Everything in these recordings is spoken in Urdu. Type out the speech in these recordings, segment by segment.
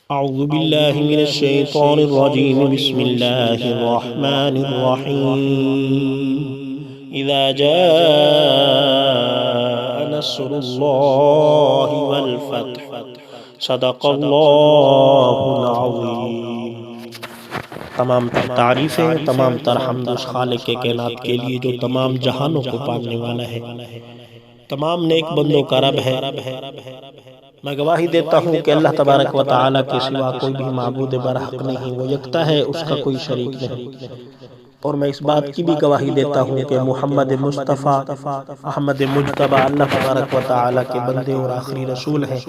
أعوذ بالله من الشيطان الرجيم بسم الله الرحمن الرحيم إذا جاء نصر الله والفتح صدق الله العظيم۔ تمام تر تعریفیں، تمام تر حمد اس خالق کائنات کے لیے جو تمام جہانوں کو پالنے والا ہے، تمام نیک بندوں کا رب ہے۔ میں گواہی دیتا ہوں کہ اللہ تبارک و تعالیٰ کے سوا کوئی بھی معبود برحق نہیں، وہ یکتا ہے، اس کا کوئی شریک نہیں۔ اور میں اس بات کی بھی گواہی دیتا ہوں کہ محمد مصطفیٰ احمد مجتبیٰ اللہ تبارک و تعالیٰ کے بندے اور آخری رسول ہیں۔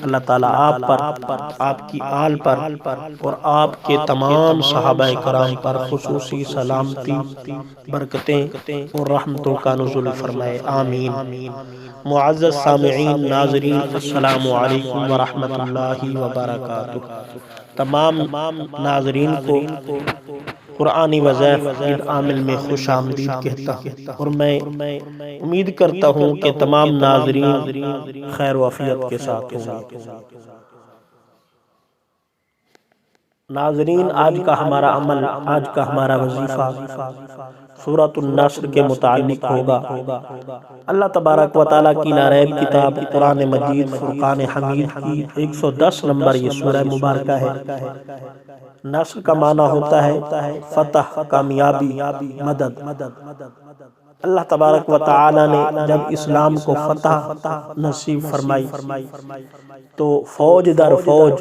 اللہ تعالیٰ آپ پر، آپ کی آل پر اور آپ کے تمام صحابہ کرام پر خصوصی سلامتی، برکتیں اور رحمتوں کا نزول فرمائے، آمین۔ معزز سامعین، ناظرین، السلام علیکم ورحمۃ اللہ وبرکاتہ۔ تمام ناظرین کو قرآنی وظائف عید عامل میں خوش آمدید کہتا ہوں، اور میں امید کرتا ہوں کہ تمام ناظرین خیر و عافیت کے ساتھ ہوں گے۔ ناظرین، آج کا ہمارا عمل، آج کا ہمارا وظیفہ سورۃ النصر کے متعلق ہوگا۔ اللہ تبارک و تعالیٰ کی ناریب کتاب قرآن مجید فرقان حمید کی 110 نمبر یہ سورہ مبارکہ ہے۔ نصر کا معنی ہوتا ہے فتح، کامیابی، مدد۔ اللہ تبارک و تعالیٰ نے جب اسلام کو فتح نصیب فرمائی تو فوج در فوج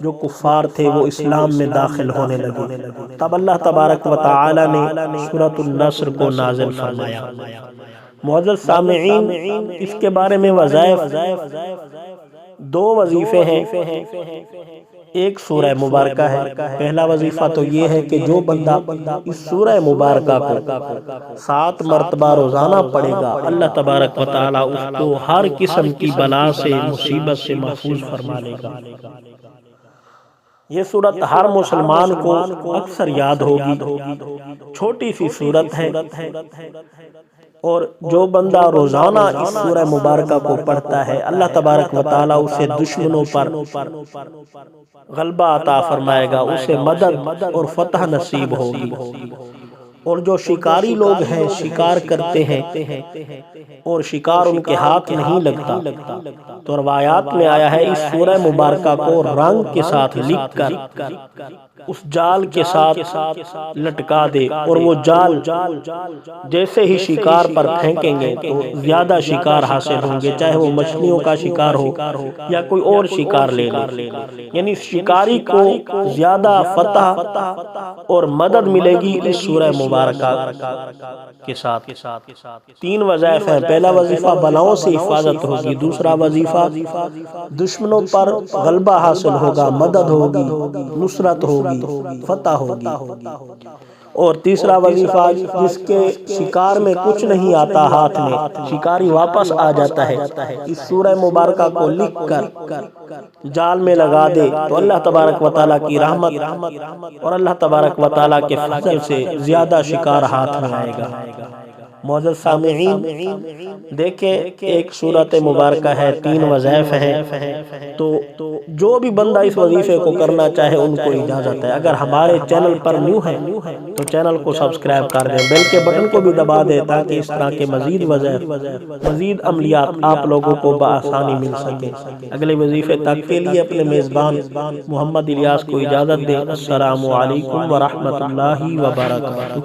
جو کفار تھے وہ اسلام میں داخل ہونے لگے، تب اللہ تبارک و تعالیٰ نے سورۃ النصر کو نازل فرمایا۔ معزز سامعین، اس کے بارے میں وظائف، دو وظیفے ہیں۔ ایک سورہ مبارکہ ہے۔ پہلا وظیفہ تو یہ ہے کہ جو بندہ اس سورہ مبارکہ کو 7 مرتبہ روزانہ پڑھے گا، اللہ تبارک و تعالیٰ اس کو ہر قسم کی بلا سے، مصیبت سے محفوظ فرما لے گا۔ یہ سورت ہر مسلمان کو اکثر یاد ہوگی، چھوٹی سی سورت ہے، اور جو بندہ روزانہ اس سورہ مبارکہ کو پڑھتا ہے، اللہ تبارک و تعالیٰ اسے دشمنوں پر غلبہ عطا فرمائے گا، اسے مدد اور فتح نصیب ہوگی۔ اور جو شکاری لوگ ہیں، شکار کرتے ہیں اور شکار ان کے ہاتھ نہیں لگتا، تو روایات میں آیا ہے اس سورہ مبارکہ کو رنگ کے ساتھ لکھ کر اس جال کے ساتھ لٹکا دے، اور وہ جال جیسے ہی شکار پر پھینکیں گے تو زیادہ شکار حاصل ہوں گے، چاہے وہ مچھلیوں کا شکار ہو یا کوئی اور شکار لے لے۔ یعنی شکاری کو زیادہ فتح اور مدد ملے گی اس سورہ مبارکہ کے ساتھ۔ 3 وظائف ہیں۔ پہلا وظیفہ بلاؤں سے حفاظت ہوگی، دوسرا وظیفہ دشمنوں پر غلبہ حاصل ہوگا، مدد ہوگی، نصرت ہوگی، فتح ہوگی، اور تیسرا وظیفہ جس کے شکار میں کچھ نہیں آتا ہاتھ میں، شکاری واپس آ جاتا ہے، اس سورہ مبارکہ کو لکھ کر جال میں لگا دے تو اللہ تبارک و تعالیٰ کی رحمت اور اللہ تبارک و تعالیٰ کے فضل سے زیادہ شکار ہاتھ میں آئے گا۔ معزز سامعین، دیکھیں ایک سورت مبارکہ ہے، 3 وظائف ہیں، تو جو بھی بندہ اس وظیفے کو کرنا چاہے ان کو اجازت ہے۔ اگر ہمارے چینل پر نیو ہے تو چینل کو سبسکرائب کر دیں، بیل کے بٹن کو بھی دبا دیں تاکہ اس طرح کے مزید وظائف، مزید عملیات آپ لوگوں کو بآسانی مل سکیں۔ اگلے وظیفے تک کے لیے اپنے میزبان محمد الیاس کو اجازت دیں۔ السلام علیکم ورحمۃ اللہ وبرکاتہ۔